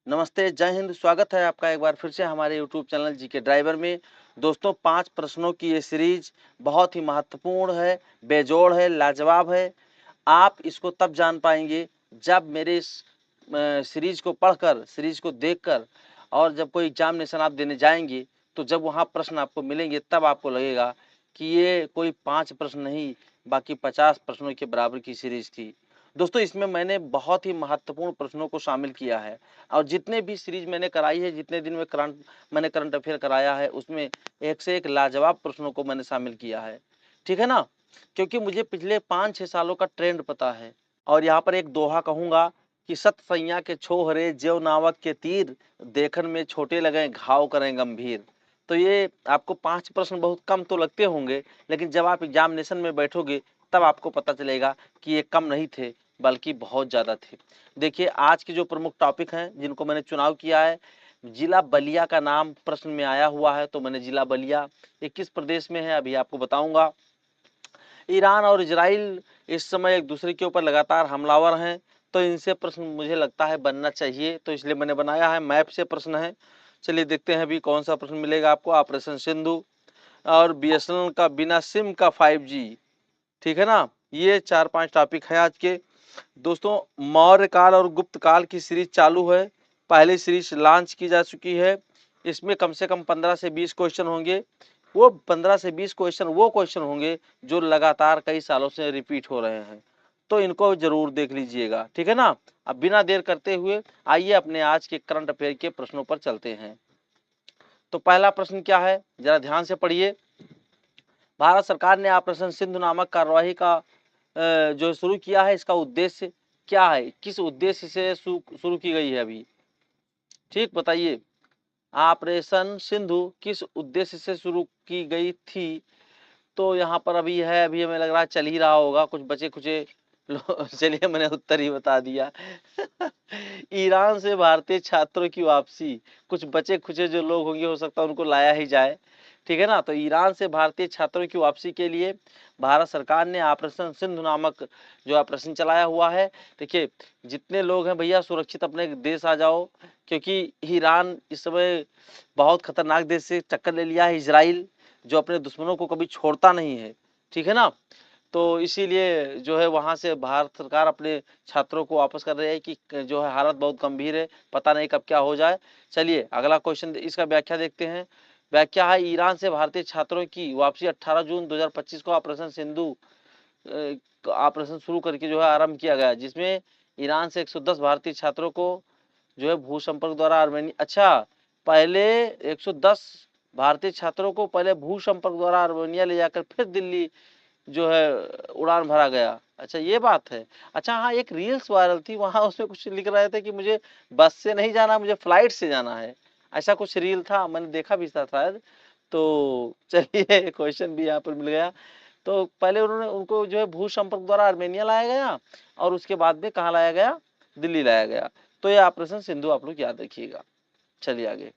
नमस्ते, जय हिंद। स्वागत है आपका एक बार फिर से हमारे यूट्यूब चैनल जीके ड्राइवर में। दोस्तों, 5 प्रश्नों की ये सीरीज बहुत ही महत्वपूर्ण है, बेजोड़ है, लाजवाब है। आप इसको तब जान पाएंगे जब मेरे इस सीरीज को पढ़कर, सीरीज को देखकर और जब कोई एग्जामिनेशन आप देने जाएंगे तो जब वहाँ प्रश्न आपको मिलेंगे तब आपको लगेगा कि ये कोई 5 प्रश्न नहीं, बाकी 50 प्रश्नों के बराबर की सीरीज थी। दोस्तों, इसमें मैंने बहुत ही महत्वपूर्ण प्रश्नों को शामिल किया है और जितने भी सीरीज मैंने कराई है, जितने दिन में मैंने करंट अफेयर कराया है, उसमें एक से एक लाजवाब प्रश्नों को मैंने शामिल किया है। ठीक है ना? क्योंकि मुझे पिछले 5-6 सालों का ट्रेंड पता है। और यहाँ पर एक दोहा कहूंगा कि सत सैया के छोहरे ज्यों नावक के तीर, देखन में छोटे लगे घाव करें गंभीर। तो ये आपको 5 प्रश्न बहुत कम तो लगते होंगे, लेकिन जब आप एग्जामिनेशन में बैठोगे तब आपको पता चलेगा कि ये कम नहीं थे, बल्कि बहुत ज्यादा थे। देखिए, आज के जो प्रमुख टॉपिक हैं जिनको मैंने चुनाव किया है, जिला बलिया का नाम प्रश्न में आया हुआ है, तो मैंने जिला बलिया, ये किस प्रदेश में है अभी आपको बताऊंगा। ईरान और इजराइल इस समय एक दूसरे के ऊपर लगातार हमलावर हैं, तो इनसे प्रश्न मुझे लगता है बनना चाहिए, तो इसलिए मैंने बनाया है। मैप से प्रश्न है, चलिए देखते हैं अभी कौन सा प्रश्न मिलेगा आपको। ऑपरेशन सिंधु और बीएसएनएल का बिना सिम का 5G, ठीक है ना? ये 4-5 टॉपिक है आज के। दोस्तों, मौर्य काल और गुप्त काल की सीरीज चालू है। पहली सीरीज लॉन्च की जा चुकी है। इसमें कम से कम 15 से 20 क्वेश्चन होंगे। वो 15 से 20 क्वेश्चन होंगे जो लगातार कई सालों से रिपीट हो रहे हैं, तो इनको जरूर देख लीजिएगा, ठीक है ना? अब बिना देर करते हुए आइए अपने आज के करंट अफेयर के प्रश्नों पर चलते हैं। तो पहला प्रश्न क्या है, जरा ध्यान से पढ़िए। भारत सरकार ने ऑपरेशन सिंधु नामक कार्यवाही का जो शुरू किया है, इसका उद्देश्य क्या है? किस उद्देश्य से शुरू की गई है अभी? ठीक, बताइए। ऑपरेशन सिंधु किस उद्देश्य से शुरू की गई थी? तो यहाँ पर अभी है, अभी हमें लग रहा है चल ही रहा होगा, कुछ बचे खुचे चलिए मैंने उत्तर ही बता दिया। ईरान से भारतीय छात्रों की वापसी, कुछ बचे खुचे जो लोग होंगे हो सकता है उनको लाया ही जाए, ठीक है ना? तो ईरान से भारतीय छात्रों की वापसी के लिए भारत सरकार ने ऑपरेशन सिंधु नामक जो ऑपरेशन चलाया हुआ है। देखिए, जितने लोग हैं भैया, सुरक्षित अपने देश आ जाओ, क्योंकि ईरान इस समय बहुत खतरनाक देश से टक्कर ले लिया है, इजराइल, जो अपने दुश्मनों को कभी छोड़ता नहीं है, ठीक है ना? तो इसीलिए जो है वहां से भारत सरकार अपने छात्रों को वापस कर रही है कि जो है हालत बहुत गंभीर है, पता नहीं कब क्या हो जाए। चलिए अगला क्वेश्चन, इसका व्याख्या देखते हैं। व्याख्या है, ईरान से भारतीय छात्रों की वापसी 18 जून 2025 को ऑपरेशन सिंधु ऑपरेशन शुरू करके जो है आरंभ किया गया, जिसमें ईरान से 110 भारतीय छात्रों को जो है भू संपर्क द्वारा आर्मेनिया, अच्छा, पहले 110 भारतीय छात्रों को पहले भू संपर्क द्वारा आर्मेनिया ले जाकर फिर दिल्ली जो है उड़ान भरा गया। अच्छा, ये बात है। अच्छा हाँ, एक रील्स वायरल थी, वहां उसमें कुछ लिख रहे थे कि मुझे बस से नहीं जाना, मुझे फ्लाइट से जाना है, ऐसा कुछ रील था, मैंने देखा भी था शायद। तो चलिए क्वेश्चन भी यहाँ पर मिल गया। तो पहले उन्होंने उनको जो है भू संपर्क द्वारा आर्मेनिया लाया गया और उसके बाद में कहाँ लाया गया? दिल्ली लाया गया। तो ये ऑपरेशन सिंधु आप लोग याद रखिएगा। चलिए आगे।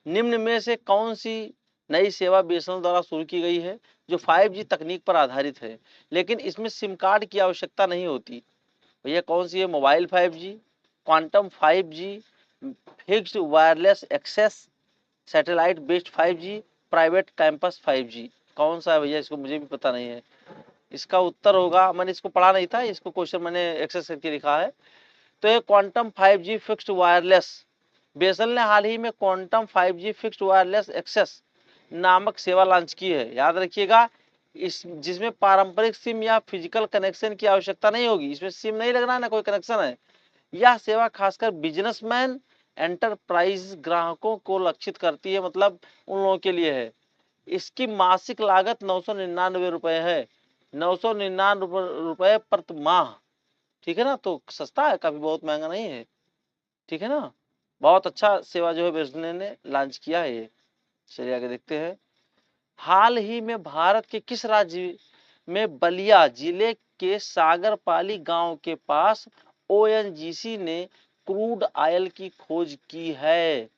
निम्न में से कौन सी नई सेवा बीएसएनएल द्वारा शुरू की गई है जो 5G तकनीक पर आधारित है, लेकिन इसमें सिम कार्ड की आवश्यकता नहीं होती? भैया कौन सी है? Mobile 5G, quantum 5G, fixed wireless access, satellite based 5G, private campus 5G। कौन सा है भैया? इसको मुझे भी पता नहीं है। इसका उत्तर होगा, मैंने इसको पढ़ा नहीं था, इसको क्वेश्चन मैंने एक्सेस करके लिखा है। तो ये quantum 5G fixed wireless, BSNL ने हाल ही में quantum 5G fixed wireless access नामक सेवा लॉन्च की है, याद रखिएगा। इस जिसमें पारंपरिक सिम या फिजिकल कनेक्शन की आवश्यकता नहीं होगी, इसमें सिम नहीं लगना है, ना कोई कनेक्शन है। यह सेवा खासकर बिजनेसमैन, एंटरप्राइज ग्राहकों को लक्षित करती है, मतलब उन लोगों के लिए है। इसकी मासिक लागत 999 रुपए है, 999 रुपए प्रति माह, ठीक है ना? तो सस्ता है काफी, बहुत महंगा नहीं है, ठीक है ना? बहुत अच्छा सेवा जो है बीएसएनएल ने लॉन्च किया है ये। चलिए आगे देखते हैं। हाल ही में भारत के किस राज्य में बलिया जिले के सागरपाली गांव के पास ओएनजीसी ने क्रूड ऑयल की खोज की है?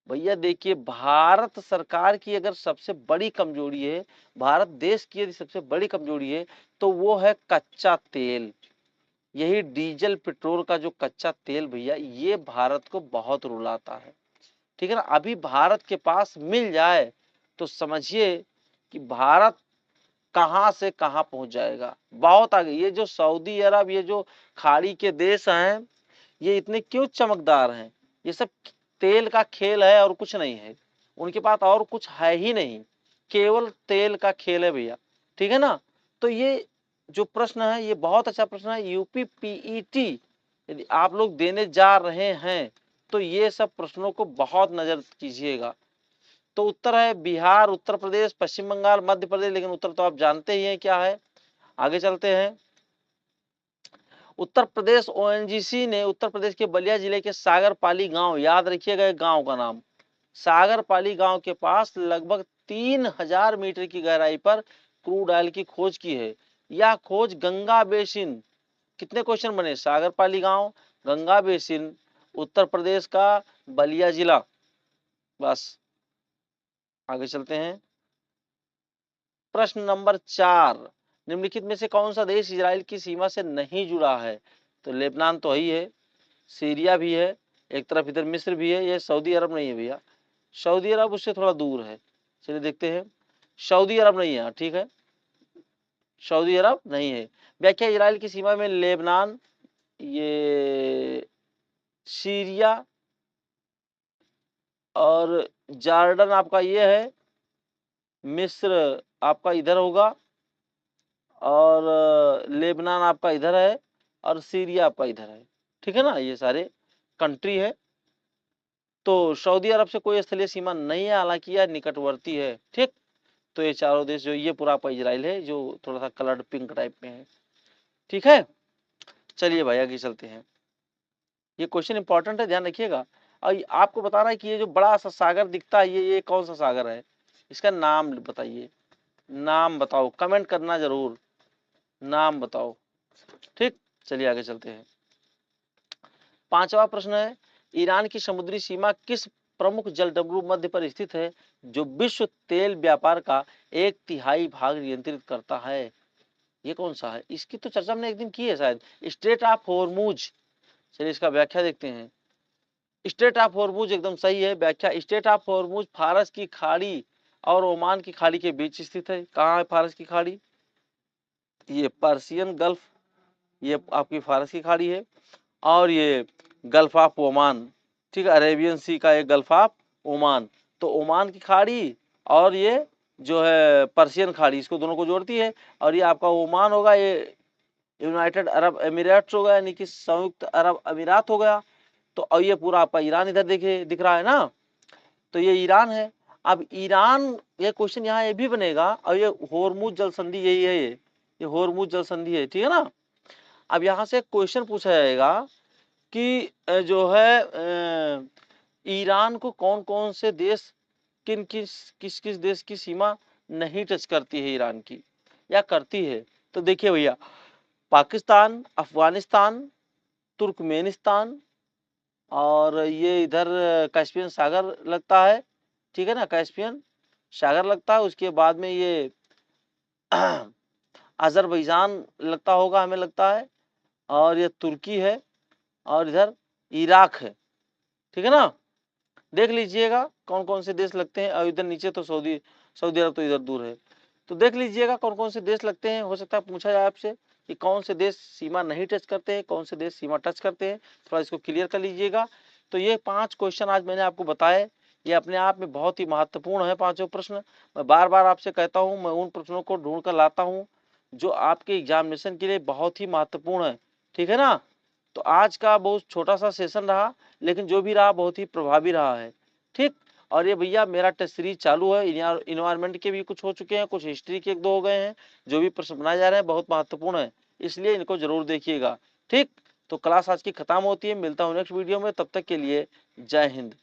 भैया देखिए, भारत सरकार की अगर सबसे बड़ी कमजोरी है, भारत देश की यदि सबसे बड़ी कमजोरी है, तो वो है कच्चा तेल। यही डीजल पेट्रोल का जो कच्चा तेल भैया, ये भारत को बहुत रुलाता है, ठीक है ना। अभी भारत के पास मिल जाए तो समझिए कि भारत कहां से कहां पहुंच जाएगा, बहुत आगे। ये जो सऊदी अरब, ये जो खाड़ी के देश हैं, ये इतने क्यों चमकदार हैं? ये सब तेल का खेल है और कुछ नहीं है। उनके पास और कुछ है ही नहीं, केवल तेल का खेल है भैया, ठीक है ना। तो ये जो प्रश्न है ये बहुत अच्छा प्रश्न है। यूपी पीईटी यदि आप लोग देने जा रहे हैं तो ये सब प्रश्नों को बहुत नजर कीजिएगा। तो उत्तर है बिहार, उत्तर प्रदेश, पश्चिम बंगाल, मध्य प्रदेश, लेकिन उत्तर तो आप जानते ही हैं क्या है। आगे चलते हैं। उत्तर प्रदेश ओएनजीसी ने उत्तर प्रदेश के बलिया जिले के सागरपाली गांव, याद रखिएगा गांव का नाम, सागरपाली गांव के पास लगभग 3000 मीटर की गहराई पर क्रूड ऑयल की खोज की है। यह खोज गंगा बेसिन, कितने क्वेश्चन बने? सागरपाली गांव, गंगा बेसिन, उत्तर प्रदेश का बलिया जिला। बस आगे चलते हैं। प्रश्न नंबर 4, निम्नलिखित में से कौन सा देश इजराइल की सीमा से नहीं जुड़ा है? तो लेबनान तो ही है, सीरिया भी है, एक तरफ इधर मिस्र भी है, ये सऊदी अरब नहीं है भैया। सऊदी अरब उससे थोड़ा दूर है। चलिए देखते हैं। सऊदी अरब नहीं है, ठीक है, सऊदी अरब नहीं है। व्याख्या, इजराइल की सीमा में लेबनान, ये सीरिया और जॉर्डन आपका ये है, मिस्र आपका इधर होगा, और लेबनान आपका इधर है, और सीरिया आपका इधर है, ठीक है ना। ये सारे कंट्री है। तो सऊदी अरब से कोई स्थलीय सीमा नहीं है, हालांकि यह निकटवर्ती है, ठीक। तो ये चारों देश जो, ये पूरा आपका इजराइल है जो थोड़ा सा कलर्ड पिंक टाइप में है, ठीक है। चलिए भाई आगे चलते हैं। ये क्वेश्चन इंपॉर्टेंट है, ध्यान रखिएगा। और आपको बता रहा है कि ये जो बड़ा सा सागर दिखता है, ये कौन सा सागर है? इसका नाम बताइए, नाम बताओ, कमेंट करना जरूर, नाम बताओ, ठीक। चलिए आगे चलते हैं। 5वां प्रश्न है, ईरान की समुद्री सीमा किस प्रमुख जलडमरू मध्य पर स्थित है जो विश्व तेल व्यापार का 1/3 भाग नियंत्रित करता है? ये कौन सा है? इसकी तो चर्चा हमने एक दिन की है शायद, स्ट्रेट ऑफ हॉर्मुज। चलिए इसका व्याख्या देखते हैं। स्ट्रेट ऑफ हॉर्मुज एकदम सही है व्याख्या। स्ट्रेट ऑफ हॉर्मुज फारस की खाड़ी और ओमान की खाड़ी के बीच स्थित है। कहाँ है फारस की खाड़ी? ये पर्शियन गल्फ, ये आपकी फारस की खाड़ी है, और ये गल्फ ऑफ ओमान, ठीक है, अरेबियन सी का एक गल्फ ऑफ ओमान। तो ओमान की खाड़ी और ये जो है पर्शियन खाड़ी, इसको दोनों को जोड़ती है। और ये आपका ओमान होगा, ये यूनाइटेड अरब एमिरेट्स होगा, यानी कि संयुक्त अरब अमीरात हो गया। तो और ये पूरा आपका ईरान इधर देखिए दिख रहा है ना, तो ये ईरान है। अब ईरान, ये क्वेश्चन यहाँ ये भी बनेगा, और ये होर्मुज जल संधि यही है, ये होर्मुज जल संधि है, ठीक है ना। अब यहाँ से क्वेश्चन पूछा जाएगा कि जो है ईरान को कौन कौन से देश, किस किस देश की सीमा नहीं टच करती है ईरान की, या करती है? तो देखिए भैया, पाकिस्तान, अफगानिस्तान, तुर्कमेनिस्तान, और ये इधर कैस्पियन सागर लगता है, ठीक है ना, कैस्पियन सागर लगता है। उसके बाद में ये अजरबैजान लगता होगा, हमें लगता है, और ये तुर्की है, और इधर इराक है, ठीक है ना। देख लीजिएगा कौन कौन से देश लगते हैं। और इधर नीचे तो सऊदी सऊदी अरब तो इधर दूर है। तो देख लीजिएगा कौन कौन से देश लगते हैं। हो सकता है पूछा जाए आपसे कि कौन से देश सीमा नहीं टच करते हैं, कौन से देश सीमा टच करते हैं, थोड़ा इसको क्लियर कर लीजिएगा। तो ये 5 क्वेश्चन आज मैंने आपको बताए, ये अपने आप में बहुत ही महत्वपूर्ण है पांचों प्रश्न। मैं बार बार आपसे कहता हूँ, मैं उन प्रश्नों को ढूंढ कर लाता हूँ जो आपके एग्जामिनेशन के लिए बहुत ही महत्वपूर्ण है, ठीक है ना। तो आज का बहुत छोटा सा सेशन रहा, लेकिन जो भी रहा बहुत ही प्रभावी रहा है, ठीक। और ये भैया मेरा टेस्ट सीरीज चालू है, इन्वायरमेंट के भी कुछ हो चुके हैं, कुछ हिस्ट्री के 1-2 हो गए हैं। जो भी प्रश्न बनाए जा रहे हैं बहुत महत्वपूर्ण है, इसलिए इनको जरूर देखिएगा, ठीक। तो क्लास आज की खत्म होती है, मिलता हूँ नेक्स्ट वीडियो में, तब तक के लिए जय हिंद।